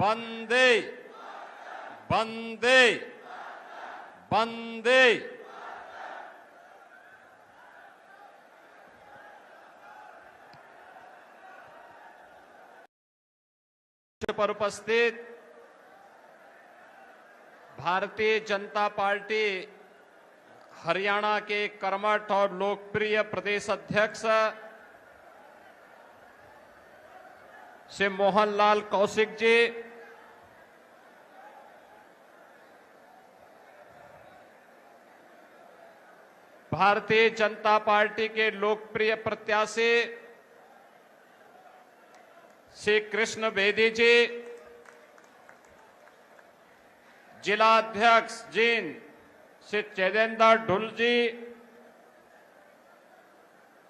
वंदे वंदे वंदे। पर उपस्थित भारतीय जनता पार्टी हरियाणा के कर्मठ और लोकप्रिय प्रदेश अध्यक्ष श्री मोहनलाल कौशिक जी, भारतीय जनता पार्टी के लोकप्रिय प्रत्याशी श्री कृष्ण बेदी जी, जिला अध्यक्ष जींद श्री चैदेंद्र ढुल जी,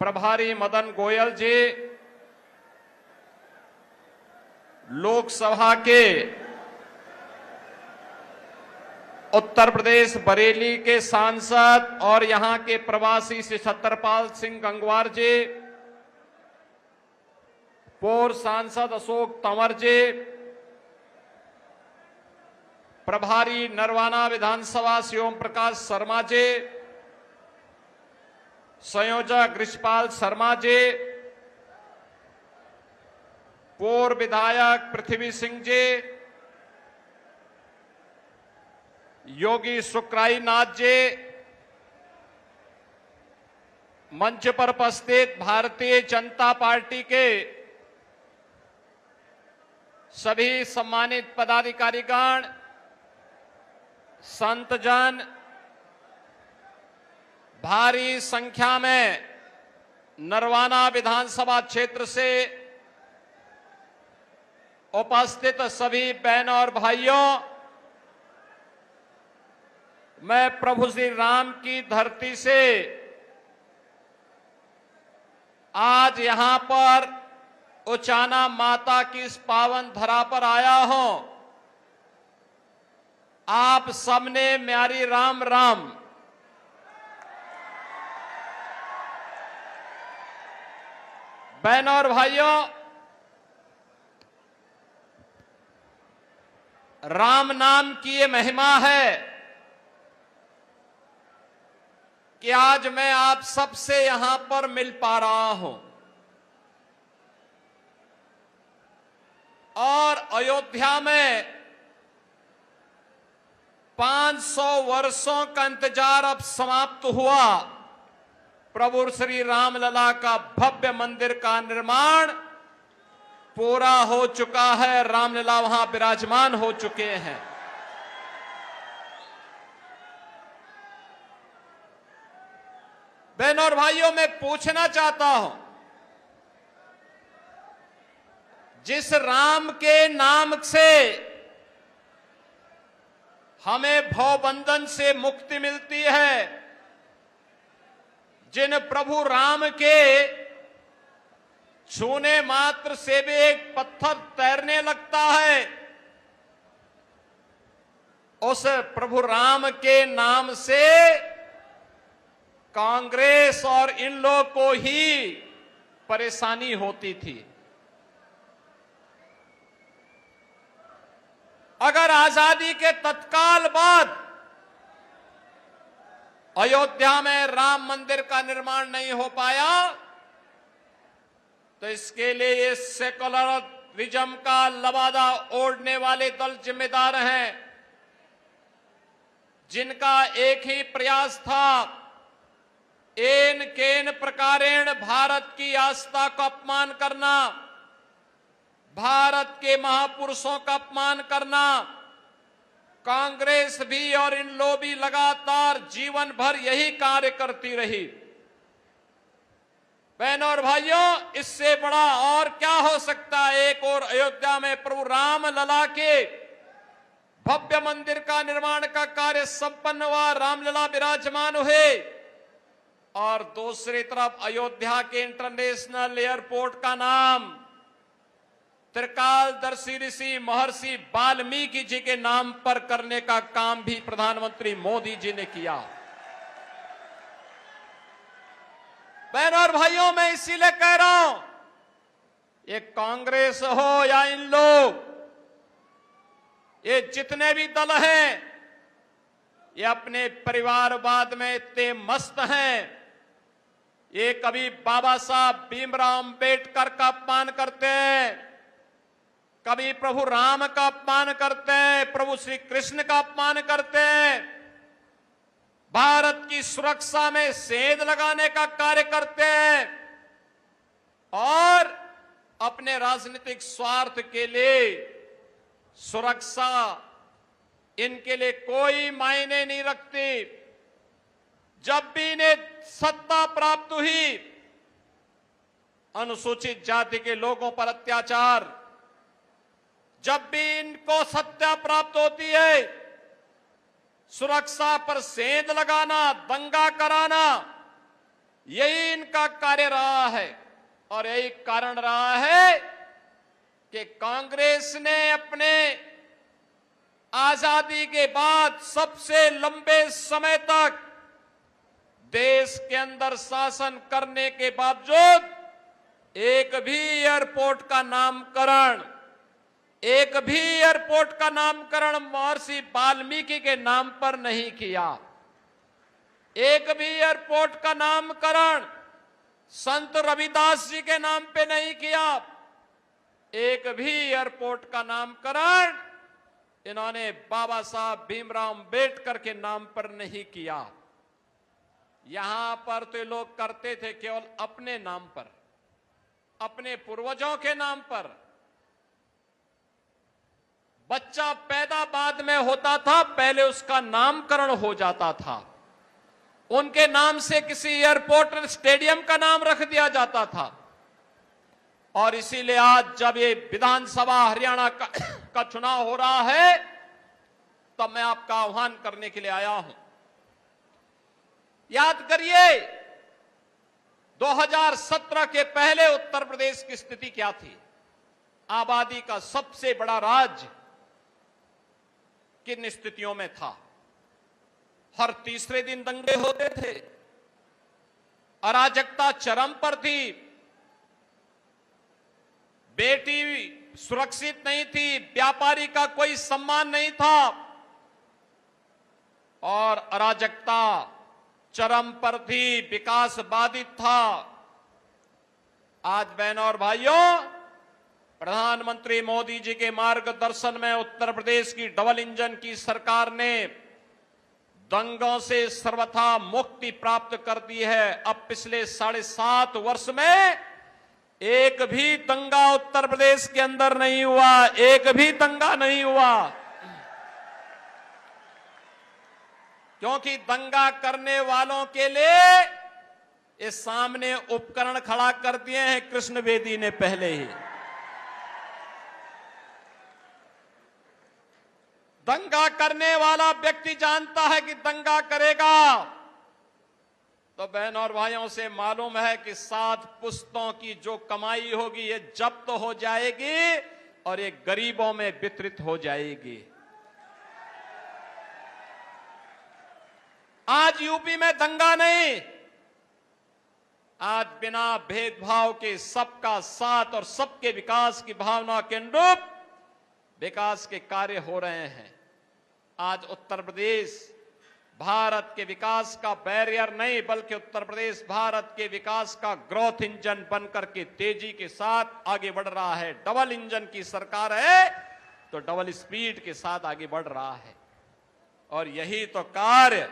प्रभारी मदन गोयल जी, लोकसभा के उत्तर प्रदेश बरेली के सांसद और यहां के प्रवासी श्री सत्तरपाल सिंह गंगवार जी, पूर्व सांसद अशोक तंवर जी, प्रभारी नरवाना विधानसभा श्री ओम प्रकाश शर्मा जी, संयोजक ऋषपाल शर्मा जी, पूर्व विधायक पृथ्वी सिंह जी, योगी सुक्राई नाथ जी, मंच पर उपस्थित भारतीय जनता पार्टी के सभी सम्मानित पदाधिकारीगण, संतजन, भारी संख्या में नरवाना विधानसभा क्षेत्र से उपस्थित सभी बहनों और भाइयों, मैं प्रभु श्री राम की धरती से आज यहां पर उचाना माता की इस पावन धरा पर आया हूं। आप सबने म्यारी राम राम। बहनों और भाइयों, राम नाम की ये महिमा है कि आज मैं आप सबसे यहां पर मिल पा रहा हूं और अयोध्या में 500 वर्षों का इंतजार अब समाप्त हुआ। प्रभु श्री रामलला का भव्य मंदिर का निर्माण पूरा हो चुका है, रामलला वहां विराजमान हो चुके हैं। बहनों और भाइयों, मैं पूछना चाहता हूं, जिस राम के नाम से हमें भवबंधन से मुक्ति मिलती है, जिन प्रभु राम के छूने मात्र से भी एक पत्थर तैरने लगता है, उस प्रभु राम के नाम से कांग्रेस और इन लोगों को ही परेशानी होती थी। अगर आजादी के तत्काल बाद अयोध्या में राम मंदिर का निर्माण नहीं हो पाया, तो इसके लिए ये सेकुलरिज्म का लबादा ओढ़ने वाले दल जिम्मेदार हैं, जिनका एक ही प्रयास था, एन केन प्रकारेण भारत की आस्था का अपमान करना, भारत के महापुरुषों का अपमान करना। कांग्रेस भी और इन लोग भी लगातार जीवन भर यही कार्य करती रही। बहनों और भाइयों, इससे बड़ा और क्या हो सकता है। एक और अयोध्या में प्रभु राम लला के भव्य मंदिर का निर्माण का कार्य संपन्न हुआ, रामलला विराजमान हुए, और दूसरी तरफ अयोध्या के इंटरनेशनल एयरपोर्ट का नाम त्रिकालदर्शी ऋषि महर्षि वाल्मीकि जी के नाम पर करने का काम भी प्रधानमंत्री मोदी जी ने किया। बहनों और भाइयों, मैं इसीलिए कह रहा हूं, ये कांग्रेस हो या इन लोग, ये जितने भी दल हैं, ये अपने परिवारवाद में इतने मस्त हैं। ये कभी बाबा साहब भीमराव अंबेडकर का अपमान करते हैं, कभी प्रभु राम का अपमान करते हैं, प्रभु श्री कृष्ण का अपमान करते हैं, भारत की सुरक्षा में सेंध लगाने का कार्य करते हैं और अपने राजनीतिक स्वार्थ के लिए सुरक्षा इनके लिए कोई मायने नहीं रखती। जब भी इन्हें सत्ता प्राप्त हुई, अनुसूचित जाति के लोगों पर अत्याचार, जब भी इनको सत्ता प्राप्त होती है, सुरक्षा पर सेंध लगाना, दंगा कराना, यही इनका कार्य रहा है। और यही कारण रहा है कि कांग्रेस ने अपने आजादी के बाद सबसे लंबे समय तक देश के अंदर शासन करने के बावजूद एक भी एयरपोर्ट का नामकरण महर्षि वाल्मीकि के नाम पर नहीं किया। एक भी एयरपोर्ट का नामकरण संत रविदास जी के नाम पे नहीं किया। एक भी एयरपोर्ट का नामकरण इन्होंने बाबा साहब भीमराव अंबेडकर के नाम पर नहीं किया। यहां पर तो लोग करते थे केवल अपने नाम पर, अपने पूर्वजों के नाम पर। बच्चा पैदा बाद में होता था, पहले उसका नामकरण हो जाता था, उनके नाम से किसी एयरपोर्ट स्टेडियम का नाम रख दिया जाता था। और इसीलिए आज जब ये विधानसभा हरियाणा का चुनाव हो रहा है, तब मैं आपका आह्वान करने के लिए आया हूं। याद करिए 2017 के पहले उत्तर प्रदेश की स्थिति क्या थी। आबादी का सबसे बड़ा राज्य किन स्थितियों में था। हर तीसरे दिन दंगे होते थे, अराजकता चरम पर थी, बेटी सुरक्षित नहीं थी, व्यापारी का कोई सम्मान नहीं था और अराजकता चरम पर थी, विकास बाधित था। आज बहनों और भाइयों, प्रधानमंत्री मोदी जी के मार्गदर्शन में उत्तर प्रदेश की डबल इंजन की सरकार ने दंगों से सर्वथा मुक्ति प्राप्त कर दी है। अब पिछले 7.5 वर्ष में एक भी दंगा उत्तर प्रदेश के अंदर नहीं हुआ, एक भी दंगा नहीं हुआ। क्योंकि दंगा करने वालों के लिए इस सामने उपकरण खड़ा कर दिए हैं कृष्ण बेदी ने पहले ही। दंगा करने वाला व्यक्ति जानता है कि दंगा करेगा तो बहनों और भाइयों से मालूम है कि 7 पुश्तों की जो कमाई होगी ये जब्त हो जाएगी और ये गरीबों में वितरित हो जाएगी। आज यूपी में दंगा नहीं, आज बिना भेदभाव के सबका साथ और सबके विकास की भावना के अनुरूप विकास के कार्य हो रहे हैं। आज उत्तर प्रदेश भारत के विकास का बैरियर नहीं, बल्कि उत्तर प्रदेश भारत के विकास का ग्रोथ इंजन बनकर के तेजी के साथ आगे बढ़ रहा है। डबल इंजन की सरकार है तो डबल स्पीड के साथ आगे बढ़ रहा है। और यही तो कार्य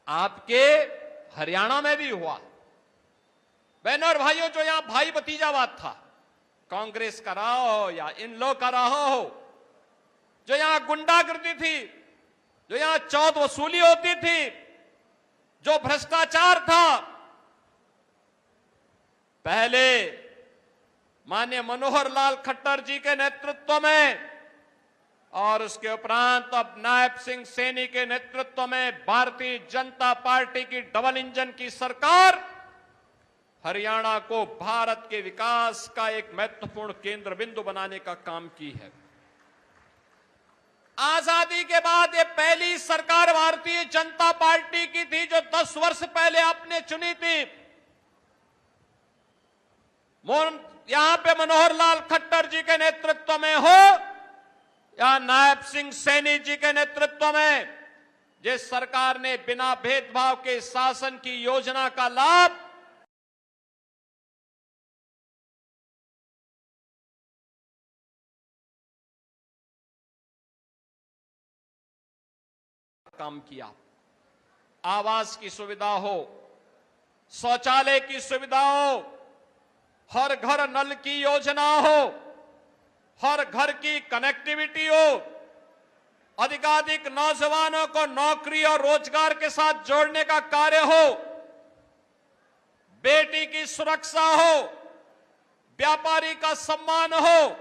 आपके हरियाणा में भी हुआ। बहनों और भाइयों, जो यहां भाई भतीजावाद था, कांग्रेस का रहा हो या इन लोग का रहा हो, जो यहां गुंडागर्दी थी, जो यहां चौथ वसूली होती थी, जो भ्रष्टाचार था, पहले माननीय मनोहर लाल खट्टर जी के नेतृत्व में और उसके उपरांत अब नायब सिंह सैनी के नेतृत्व में भारतीय जनता पार्टी की डबल इंजन की सरकार हरियाणा को भारत के विकास का एक महत्वपूर्ण केंद्र बिंदु बनाने का काम की है। आजादी के बाद ये पहली सरकार भारतीय जनता पार्टी की थी जो 10 वर्ष पहले आपने चुनी थी। यहां पे मनोहर लाल खट्टर जी के नेतृत्व में हो या नायब सिंह सैनी जी के नेतृत्व में जिस सरकार ने बिना भेदभाव के शासन की योजना का लाभ काम किया, आवास की सुविधा हो, शौचालय की सुविधा हो, हर घर नल की योजना हो, हर घर की कनेक्टिविटी हो, अधिकाधिक नौजवानों को नौकरी और रोजगार के साथ जोड़ने का कार्य हो, बेटी की सुरक्षा हो, व्यापारी का सम्मान हो,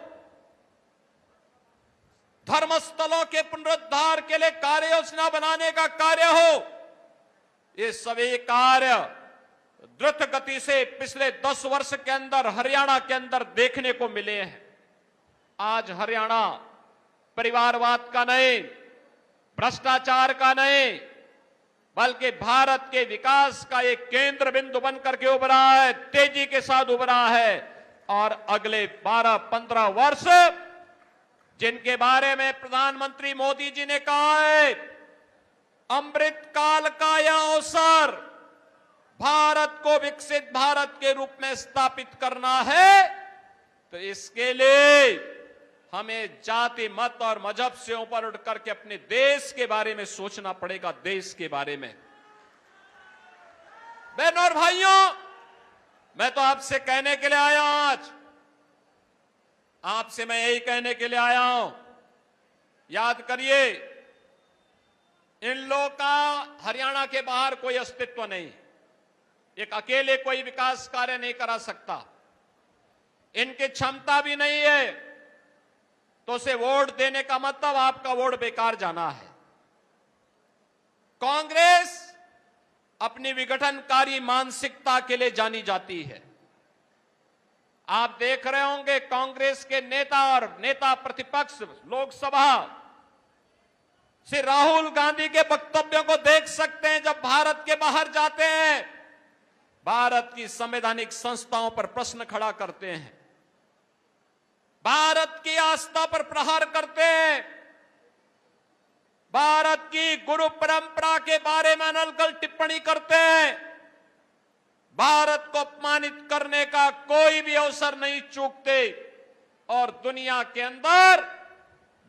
धर्मस्थलों के पुनरुद्धार के लिए कार्य योजना बनाने का कार्य हो। ये सभी कार्य द्रुत गति से पिछले 10 वर्ष के अंदर हरियाणा के अंदर देखने को मिले हैं। आज हरियाणा परिवारवाद का नहीं, भ्रष्टाचार का नहीं, बल्कि भारत के विकास का एक केंद्र बिंदु बनकर के उभरा है, तेजी के साथ उभरा है। और अगले 12-15 वर्ष जिनके बारे में प्रधानमंत्री मोदी जी ने कहा है, अमृत काल का यह अवसर भारत को विकसित भारत के रूप में स्थापित करना है, तो इसके लिए हमें जाति मत और मजहब से ऊपर उठ करके अपने देश के बारे में सोचना पड़ेगा। देश के बारे में बहनों और भाइयों, मैं तो आपसे कहने के लिए आया हूं, आज आपसे मैं यही कहने के लिए आया हूं, याद करिए, इन लोगों का हरियाणा के बाहर कोई अस्तित्व नहीं, एक अकेले कोई विकास कार्य नहीं करा सकता, इनकी क्षमता भी नहीं है, तो उसे वोट देने का मतलब आपका वोट बेकार जाना है। कांग्रेस अपनी विघटनकारी मानसिकता के लिए जानी जाती है। आप देख रहे होंगे कांग्रेस के नेता और नेता प्रतिपक्ष लोकसभा श्री राहुल गांधी के वक्तव्यों को देख सकते हैं। जब भारत के बाहर जाते हैं, भारत की संवैधानिक संस्थाओं पर प्रश्न खड़ा करते हैं, भारत की आस्था पर प्रहार करते हैं, भारत की गुरु परंपरा के बारे में अनर्गल टिप्पणी करते हैं, भारत को अपमानित करने का कोई भी अवसर नहीं चूकते। और दुनिया के अंदर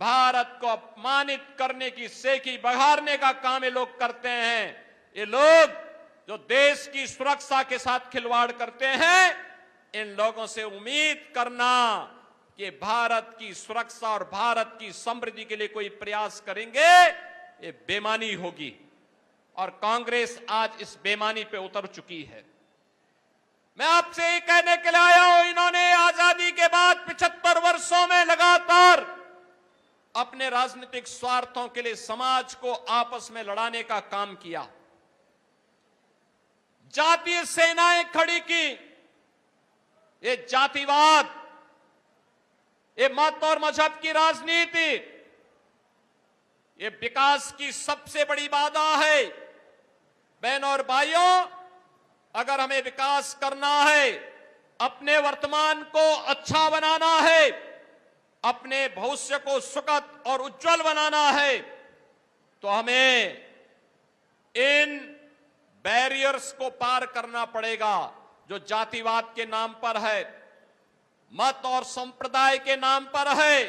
भारत को अपमानित करने की सेखी बघारने का काम ये लोग करते हैं। ये लोग जो देश की सुरक्षा के साथ खिलवाड़ करते हैं, इन लोगों से उम्मीद करना कि भारत की सुरक्षा और भारत की समृद्धि के लिए कोई प्रयास करेंगे, ये बेईमानी होगी। और कांग्रेस आज इस बेईमानी पे उतर चुकी है। मैं आपसे ये कहने के लिए आया हूं, इन्होंने आजादी के बाद 75 वर्षों में लगातार अपने राजनीतिक स्वार्थों के लिए समाज को आपस में लड़ाने का काम किया, जातीय सेनाएं खड़ी की। ये जातिवाद, ये मत और मजहब की राजनीति, ये विकास की सबसे बड़ी बाधा है। बहनों और भाइयों, अगर हमें विकास करना है, अपने वर्तमान को अच्छा बनाना है, अपने भविष्य को सुखद और उज्जवल बनाना है, तो हमें इन बैरियर्स को पार करना पड़ेगा जो जातिवाद के नाम पर है, मत और संप्रदाय के नाम पर है,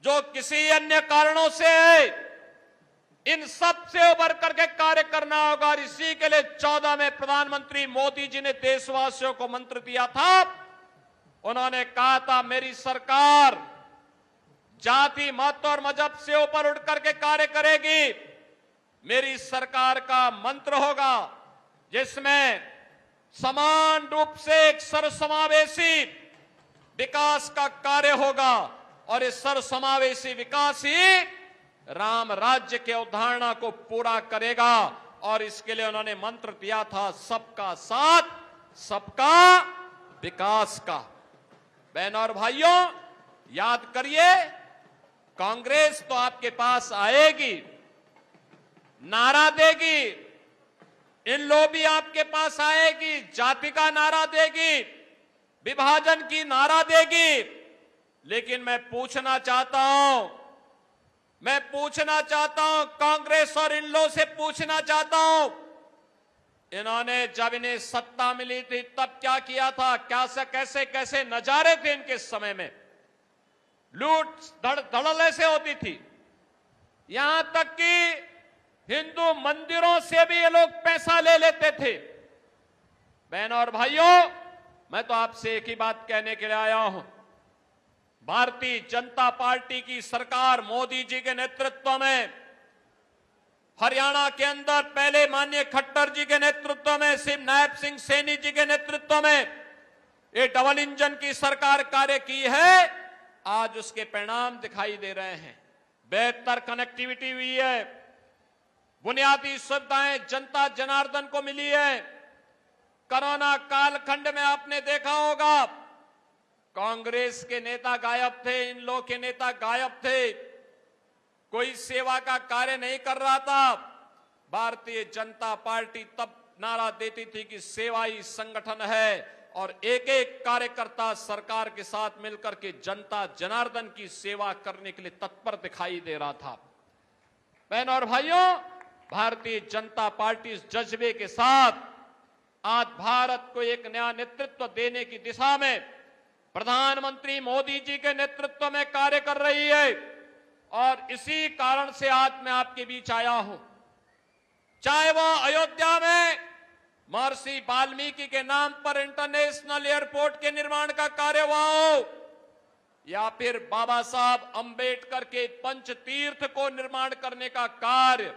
जो किसी अन्य कारणों से है। इन सब से उबर करके कार्य करना होगा। और इसी के लिए 14 में प्रधानमंत्री मोदी जी ने देशवासियों को मंत्र दिया था। उन्होंने कहा था, मेरी सरकार जाति मत और मजहब से ऊपर उठ करके कार्य करेगी। मेरी सरकार का मंत्र होगा जिसमें समान रूप से एक सर्वसमावेशी विकास का कार्य होगा। और इस सर्वसमावेशी विकास ही राम राज्य के अवधारणा को पूरा करेगा। और इसके लिए उन्होंने मंत्र दिया था, सबका साथ सबका विकास का। बहनों और भाइयों, याद करिए, कांग्रेस तो आपके पास आएगी, नारा देगी, इन लोग भी आपके पास आएगी, जाति का नारा देगी, विभाजन की नारा देगी, लेकिन मैं पूछना चाहता हूं कांग्रेस और इन लोगों से पूछना चाहता हूं, इन्होंने जब इन्हें सत्ता मिली थी तब क्या किया था? कैसे कैसे नजारे थे इनके समय में? लूट धड़ल्ले से होती थी, यहां तक कि हिंदू मंदिरों से भी ये लोग पैसा ले लेते थे। बहनों और भाइयों, मैं तो आपसे एक ही बात कहने के लिए आया हूं। भारतीय जनता पार्टी की सरकार मोदी जी के नेतृत्व में, हरियाणा के अंदर पहले माननीय खट्टर जी के नेतृत्व में, सिर्फ नायब सिंह सैनी जी के नेतृत्व में ये डबल इंजन की सरकार कार्य की है। आज उसके परिणाम दिखाई दे रहे हैं। बेहतर कनेक्टिविटी हुई है, बुनियादी सुविधाएं जनता जनार्दन को मिली है। कोरोना कालखंड में आपने देखा होगा, कांग्रेस के नेता गायब थे, इन लोगों के नेता गायब थे, कोई सेवा का कार्य नहीं कर रहा था। भारतीय जनता पार्टी तब नारा देती थी कि सेवा ही संगठन है, और एक एक कार्यकर्ता सरकार के साथ मिलकर के जनता जनार्दन की सेवा करने के लिए तत्पर दिखाई दे रहा था। बहनों और भाइयों, भारतीय जनता पार्टी इस जज्बे के साथ आज भारत को एक नया नेतृत्व देने की दिशा में प्रधानमंत्री मोदी जी के नेतृत्व में कार्य कर रही है, और इसी कारण से आज मैं आपके बीच आया हूं। चाहे वह अयोध्या में महर्षि वाल्मीकि के नाम पर इंटरनेशनल एयरपोर्ट के निर्माण का कार्य हुआ हो, या फिर बाबा साहब अंबेडकर के पंचतीर्थ को निर्माण करने का कार्य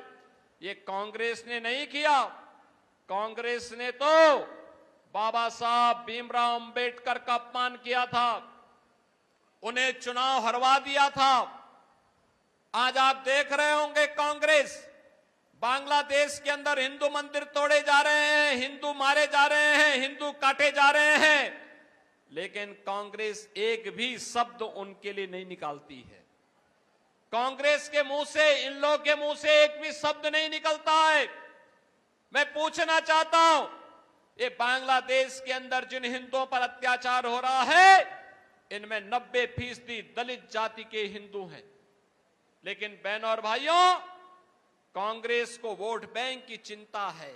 ये कांग्रेस ने नहीं किया। कांग्रेस ने तो बाबा साहब भीमराव अंबेडकर का अपमान किया था, उन्हें चुनाव हरवा दिया था। आज आप देख रहे होंगे कांग्रेस बांग्लादेश के अंदर हिंदू मंदिर तोड़े जा रहे हैं, हिंदू मारे जा रहे हैं, हिंदू काटे जा रहे हैं, लेकिन कांग्रेस एक भी शब्द उनके लिए नहीं निकालती है। कांग्रेस के मुंह से, इन लोगों के मुंह से एक भी शब्द नहीं निकलता है। मैं पूछना चाहता हूं, ये बांग्लादेश के अंदर जिन हिंदुओं पर अत्याचार हो रहा है, इनमें 90% दलित जाति के हिंदू हैं। लेकिन बहनों और भाइयों, कांग्रेस को वोट बैंक की चिंता है।